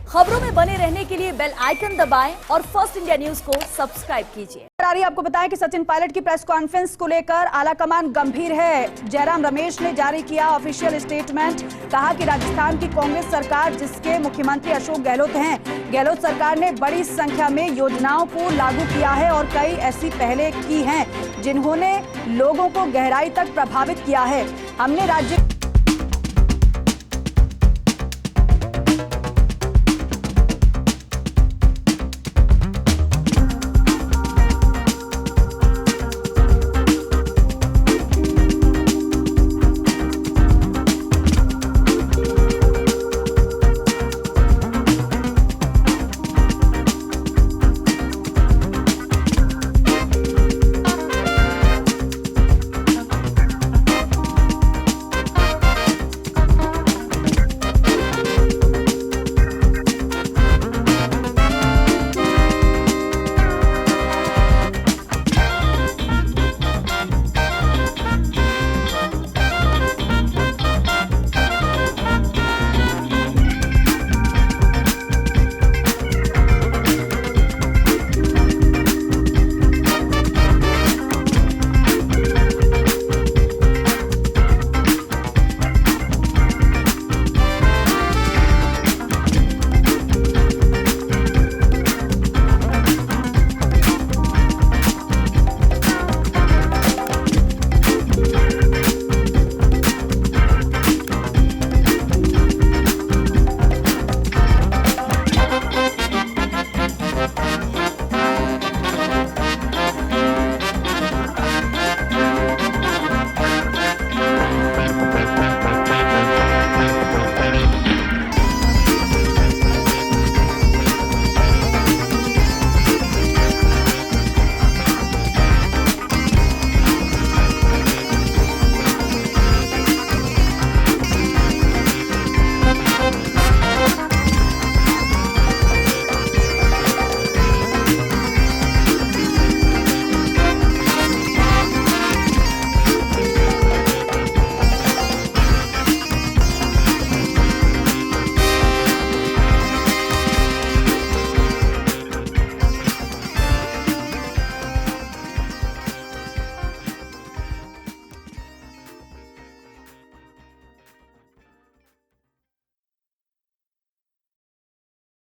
खबरों में बने रहने के लिए बेल आइकन दबाएं और फर्स्ट इंडिया न्यूज को सब्सक्राइब कीजिए। आपको बताएं कि सचिन पायलट की प्रेस कॉन्फ्रेंस को लेकर आलाकमान गंभीर है। जयराम रमेश ने जारी किया ऑफिशियल स्टेटमेंट। कहा कि राजस्थान की कांग्रेस सरकार, जिसके मुख्यमंत्री अशोक गहलोत हैं, गहलोत सरकार ने बड़ी संख्या में योजनाओं को लागू किया है और कई ऐसी पहले की हैं जिन्होंने लोगों को गहराई तक प्रभावित किया है। हमने राज्य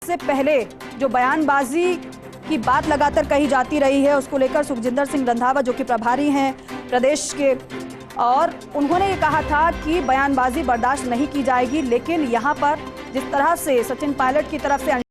से पहले जो बयानबाजी की बात लगातार कही जाती रही है, उसको लेकर सुखजिंदर सिंह रंधावा, जो कि प्रभारी हैं प्रदेश के, और उन्होंने ये कहा था कि बयानबाजी बर्दाश्त नहीं की जाएगी। लेकिन यहाँ पर जिस तरह से सचिन पायलट की तरफ से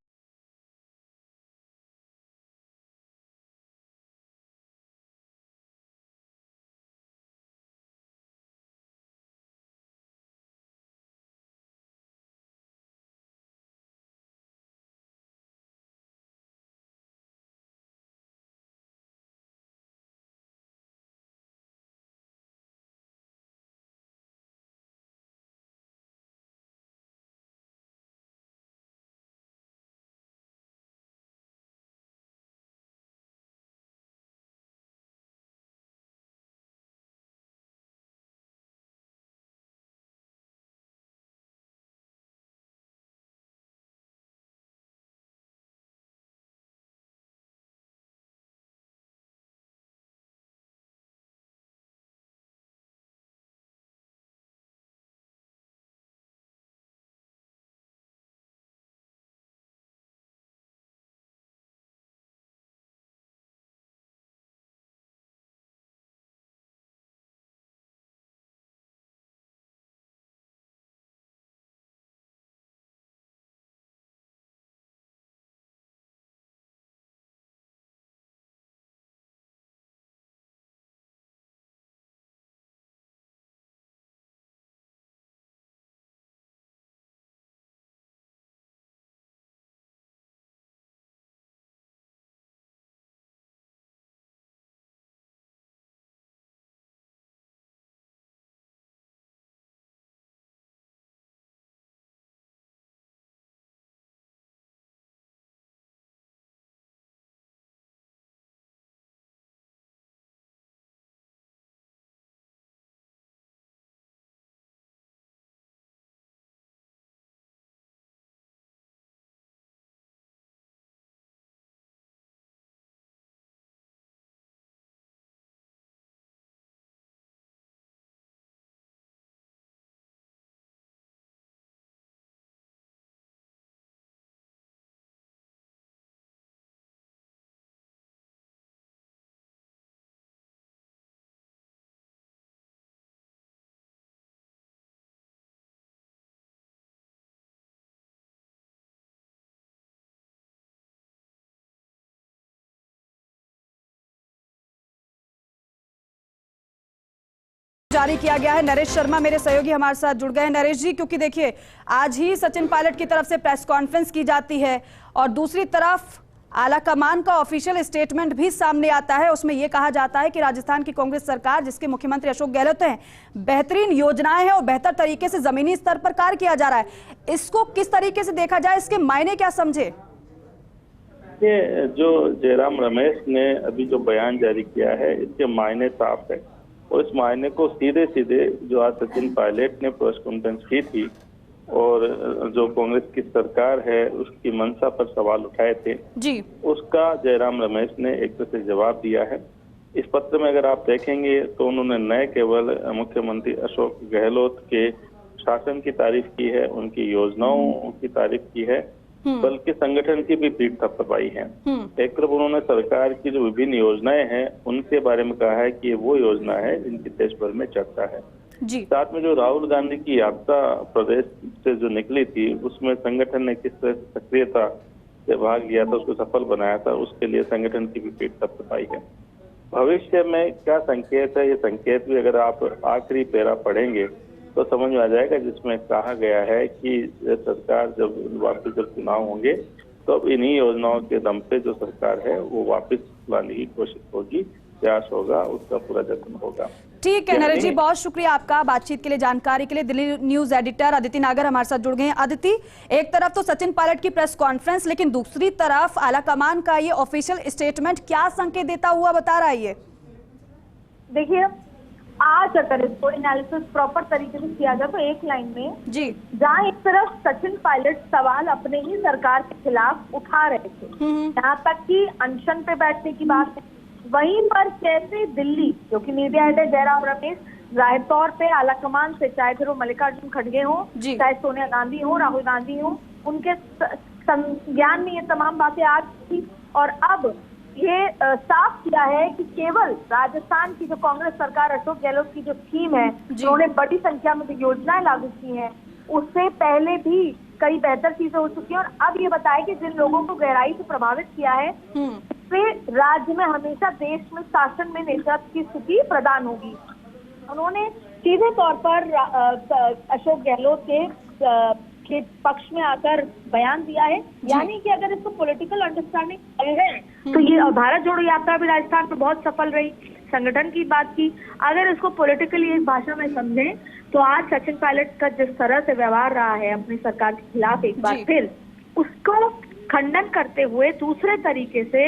जारी किया गया है। नरेश शर्मा मेरे सहयोगी हमारे साथ जुड़ गए हैं। नरेश जी, क्योंकि देखिए आज ही सचिन पायलट की तरफ से प्रेस कॉन्फ्रेंस की जाती है और दूसरी तरफ आलाकमान का ऑफिशियल स्टेटमेंट भी सामने आता है। उसमें यह कहा जाता है कि राजस्थान की कांग्रेस सरकार, जिसके मुख्यमंत्री अशोक गहलोत हैं, बेहतरीन योजनाएं हैं और बेहतर तरीके से जमीनी स्तर पर कार्य किया जा रहा है। इसको किस तरीके से देखा जाए, इसके मायने क्या समझे? ये जो जयराम रमेश ने अभी जो बयान जारी किया है, इसके मायने साफ है और इस मायने को सीधे सीधे जो आज सचिन पायलट ने प्रेस कॉन्फ्रेंस की थी और जो कांग्रेस की सरकार है उसकी मंशा पर सवाल उठाए थे जी, उसका जयराम रमेश ने एक तरह से जवाब दिया है। इस पत्र में अगर आप देखेंगे तो उन्होंने न केवल मुख्यमंत्री अशोक गहलोत के शासन की तारीफ की है, उनकी योजनाओं की तारीफ की है, बल्कि संगठन की भी पीठ थपथपाई है। एक तरफ उन्होंने सरकार की जो विभिन्न योजनाएं हैं उनके बारे में कहा है कि ये वो योजना है जिनकी देश भर में चर्चा है जी। साथ में जो राहुल गांधी की यात्रा प्रदेश से जो निकली थी उसमें संगठन ने किस तरह से सक्रियता से भाग लिया था, उसको सफल बनाया था, उसके लिए संगठन की भी पीठ थपथपाई है। भविष्य में क्या संकेत है, ये संकेत भी अगर आप आखिरी पैरा पढ़ेंगे तो समझ में आ जाएगा, जिसमें कहा गया है कि सरकार जब वापस जब चुनाव होंगे तो अब इन्हीं योजनाओं के दम पे जो सरकार है वो वापस लाने की कोशिश होगी, प्रयास होगा, उसका पूरा जतन होगा। ठीक है नरेश जी, बहुत शुक्रिया आपका बातचीत के लिए, जानकारी के लिए। दिल्ली न्यूज एडिटर अदिति नागर हमारे साथ जुड़ गए हैं। अदिति, एक तरफ तो सचिन पायलट की प्रेस कॉन्फ्रेंस, लेकिन दूसरी तरफ आलाकमान का ये ऑफिशियल स्टेटमेंट क्या संकेत देता हुआ बता रहा है ये? देखिए, आज अगर इसको एनालिसिस प्रॉपर तरीके से किया जाए तो एक लाइन में जी, जहाँ एक तरफ सचिन पायलट सवाल अपने ही सरकार के खिलाफ उठा रहे थे, यहाँ तक कि अनशन पे बैठने की बात है, वहीं पर कैसे दिल्ली, जो कि मीडिया हेड है जयराम रमेश, जाहिर तौर पे आलाकमान से, चाहे फिर वो मल्लिकार्जुन खड़गे हो, चाहे सोनिया गांधी हो, राहुल गांधी हो, उनके संज्ञान में ये तमाम बातें आ चुकी और अब ये साफ किया है कि केवल राजस्थान की जो कांग्रेस सरकार, अशोक गहलोत की जो स्कीम है, उन्होंने बड़ी संख्या में जो योजनाएं लागू की हैं, उससे पहले भी कई बेहतर चीजें हो चुकी हैं और अब ये बताया कि जिन लोगों को गहराई से प्रभावित किया है वे राज्य में हमेशा देश में शासन में नेतृत्व की स्थिति प्रदान होगी। उन्होंने सीधे तौर पर अशोक गहलोत के पक्ष में आकर बयान दिया है, यानी कि अगर इसको पॉलिटिकल अंडरस्टैंडिंग है तो ये भारत जोड़ो यात्रा भी राजस्थान में बहुत सफल रही, संगठन की बात की। अगर इसको पॉलिटिकली इस भाषा में समझें तो आज सचिन पायलट का जिस तरह से व्यवहार रहा है अपनी सरकार के खिलाफ, एक बार फिर उसको खंडन करते हुए दूसरे तरीके से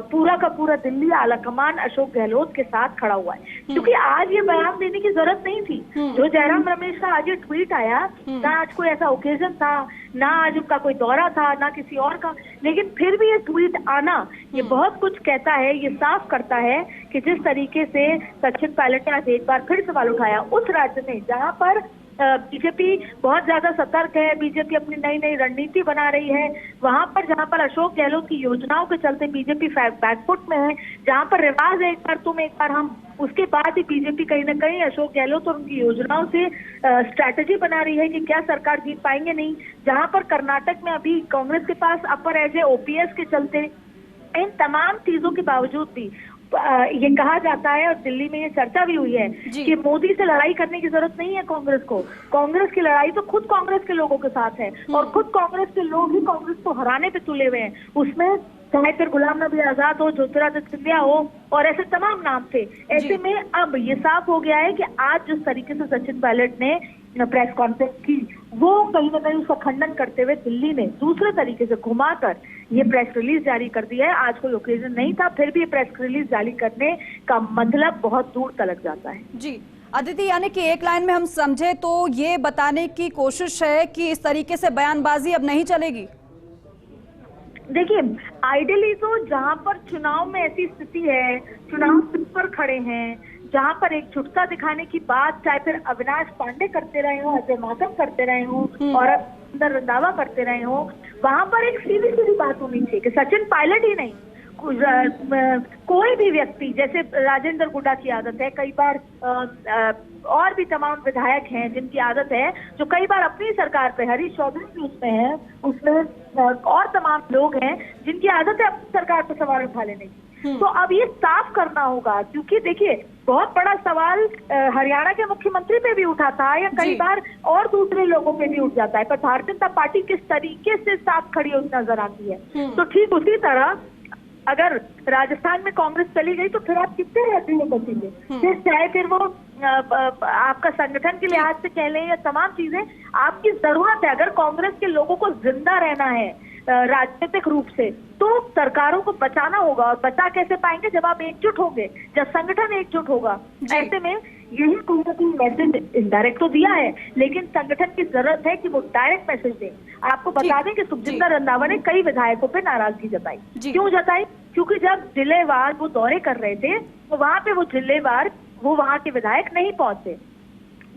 पूरा का पूरा दिल्ली आलाकमान अशोक गहलोत के साथ खड़ा हुआ है, क्योंकि आज ये बयान देने की जरूरत नहीं थी। जो जयराम रमेश का आज ये ट्वीट आया, ना आज कोई ऐसा ओकेजन था, ना आज उनका कोई दौरा था, ना किसी और का, लेकिन फिर भी ये ट्वीट आना ये बहुत कुछ कहता है, ये साफ करता है कि जिस तरीके से सचिन पायलट ने आज एक बार फिर सवाल उठाया उस राज्य में जहाँ पर बीजेपी बहुत ज्यादा सतर्क है, बीजेपी अपनी नई नई रणनीति बना रही है, वहां पर जहां पर अशोक गहलोत की योजनाओं के चलते बीजेपी बैकफुट में है, जहां पर रिवाज है एक बार तुम एक बार हम, उसके बाद ही बीजेपी कहीं ना कहीं अशोक गहलोत और उनकी योजनाओं से स्ट्रैटेजी बना रही है कि क्या सरकार जीत पाएंगे नहीं, जहां पर कर्नाटक में अभी कांग्रेस के पास अपर एज ए ओपीएस के चलते, इन तमाम चीजों के बावजूद भी ये कहा जाता है और दिल्ली में ये चर्चा भी हुई है कि मोदी से लड़ाई करने की जरूरत नहीं है कांग्रेस को, कांग्रेस की लड़ाई तो खुद कांग्रेस के लोगों के साथ है और खुद कांग्रेस के लोग ही कांग्रेस को हराने पे तुले हुए हैं। उसमें चाहे फिर गुलाम नबी आजाद हो, ज्योतिरादित्य सिंधिया हो और ऐसे तमाम नाम थे। ऐसे में अब ये साफ हो गया है कि आज जिस तरीके से सचिन पायलट ने प्रेस कॉन्फ्रेंस की, वो कहीं ना कहीं उसका खंडन करते हुए दिल्ली ने दूसरे तरीके से घुमाकर ये प्रेस रिलीज जारी कर दिया है। आज कोई ओकेजन नहीं था, फिर भी ये प्रेस रिलीज जारी करने का मतलब बहुत दूर तलक जाता है। जी अदिति, यानी कि एक लाइन में हम समझे तो ये बताने की कोशिश है कि इस तरीके से बयानबाजी अब नहीं चलेगी। देखिए, आइडियली तो जहां पर चुनाव में ऐसी स्थिति है, चुनाव पर खड़े हैं, जहां पर एक छुटता दिखाने की बात चाहे फिर अविनाश पांडे करते रहे हो, अजय माकन करते रहे हो और अंदर रंधावा करते रहे हो, वहां पर एक सीधी सीधी बात होनी चाहिए कि सचिन पायलट ही नहीं, कोई भी व्यक्ति, जैसे राजेंद्र गुड्डा की आदत है, कई बार और भी तमाम विधायक हैं जिनकी आदत है, जो कई बार अपनी सरकार पे, हरीश चौधरी भी उसमें है, उसमें और तमाम लोग हैं जिनकी आदत है अपनी सरकार पर सवाल उठा लेने की। तो अब ये साफ करना होगा, क्योंकि देखिए बहुत बड़ा सवाल हरियाणा के मुख्यमंत्री पे भी उठा था या कई बार और दूसरे लोगों पे भी उठ जाता है, पर भारतीय जनता पार्टी किस तरीके से साफ खड़ी नजर आती है। तो ठीक उसी तरह अगर राजस्थान में कांग्रेस चली गई तो फिर आप कितने रहते हो बचेंगे, फिर चाहे फिर वो आपका संगठन के लिहाज से कह लें या तमाम चीजें आपकी जरूरत है। अगर कांग्रेस के लोगों को जिंदा रहना है राजनीतिक रूप से, तो सरकारों को बचाना होगा, और बचा कैसे पाएंगे जब आप एकजुट होंगे, जब संगठन एकजुट होगा। ऐसे में यही कोई ना कोई मैसेज इनडायरेक्ट तो दिया है, लेकिन संगठन की जरूरत है कि वो डायरेक्ट मैसेज दें। आपको बता दें कि सुखजिंदर रंधावा ने कई विधायकों पे नाराजगी जताई। क्यों जताई? क्योंकि जब जिलेवार वो दौरे कर रहे थे तो वहां पे वो जिलेवार वो वहां के विधायक नहीं पहुंचे,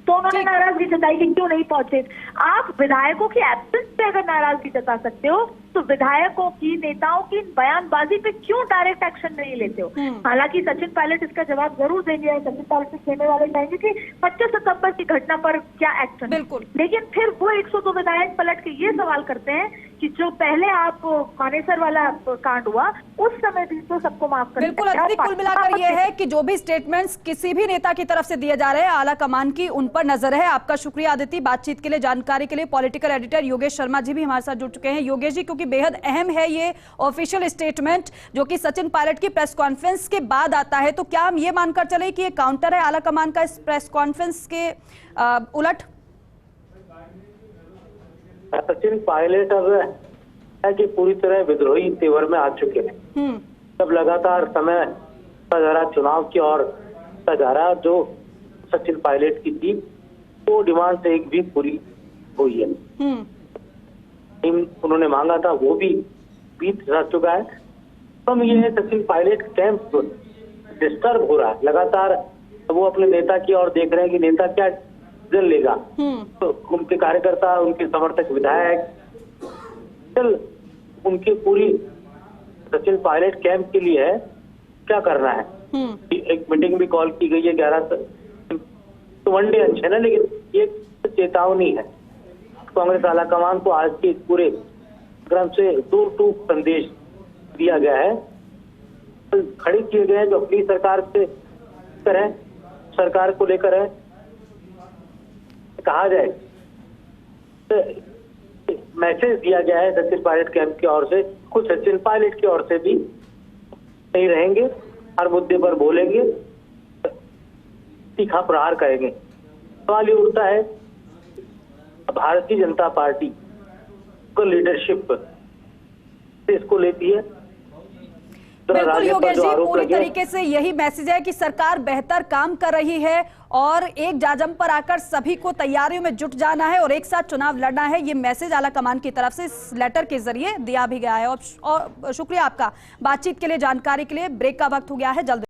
तो उन्होंने नाराजगी जताई कि क्यों नहीं पहुंचे। आप विधायकों की एब्सेंस पे अगर नाराजगी जता सकते हो तो विधायकों की, नेताओं की बयानबाजी पे क्यों डायरेक्ट एक्शन नहीं लेते हो? हालांकि सचिन पायलट इसका जवाब जरूर देंगे, सचिन पायलट से खेलने वाले कहेंगे कि 25 सितंबर की घटना पर क्या एक्शन। बिल्कुल। लेकिन फिर वो 102 विधायक पलट के ये सवाल करते हैं कि जो पहले आप मानेसर वाला कांड हुआ उस समय भी तो सबको माफ कर। बिल्कुल अदिति, कुल मिलाकर ये है कि जो भी स्टेटमेंट्स किसी भी नेता की तरफ से दिए जा रहे हैं, आला कमान की उन पर नजर है। आपका शुक्रिया अदिति, बातचीत के लिए, जानकारी के लिए। पॉलिटिकल एडिटर योगेश शर्मा जी भी हमारे साथ जुड़ चुके हैं। योगेश जी, क्योंकि बेहद अहम है ये ऑफिशियल स्टेटमेंट जो कि सचिन पायलट की प्रेस कॉन्फ्रेंस के बाद आता है, तो क्या हम ये मानकर चले कि ये काउंटर है आला कमान का इस प्रेस कॉन्फ्रेंस के उलट? सचिन पायलट अब है कि पूरी तरह विद्रोही तेवर में आ चुके हैं। जब लगातार समय जा रहा चुनाव की ओर जा रहा, जो सचिन पायलट की थी वो डिमांड से एक भी पूरी हुई है। उन्होंने मांगा था वो भी बीत जा चुका है। हम ये सचिन पायलट कैंप डिस्टर्ब हो रहा है लगातार। वो अपने नेता की ओर देख रहे हैं कि नेता क्या डिसीजन लेगा। तो उनके कार्यकर्ता, उनके समर्थक, विधायक चल उनकी पूरी सचिन पायलट कैंप के लिए है क्या करना है। एक मीटिंग भी कॉल की गई है 11 तो वनडे अच्छे है ना, लेकिन ये चेतावनी है कांग्रेस आला कमान को। आज के पूरे क्रम से दूर टूक संदेश दिया गया है, खड़े किए गए हैं जो अपनी सरकार से है, सरकार को लेकर है। कहा जाए तो मैसेज दिया गया है सचिन पायलट कैंप की ओर से, कुछ सचिन पायलट की ओर से भी नहीं रहेंगे, हर मुद्दे पर बोलेंगे, तीखा प्रहार करेंगे। सवाल ये उठता है भारतीय जनता पार्टी को लीडरशिप इसको लेती है। बिल्कुल योगेश जी, पूरी तरीके से यही मैसेज है कि सरकार बेहतर काम कर रही है और एक जाजम पर आकर सभी को तैयारियों में जुट जाना है और एक साथ चुनाव लड़ना है। ये मैसेज आला कमान की तरफ से इस लेटर के जरिए दिया भी गया है। और शुक्रिया आपका बातचीत के लिए, जानकारी के लिए। ब्रेक का वक्त हो गया है, जल्द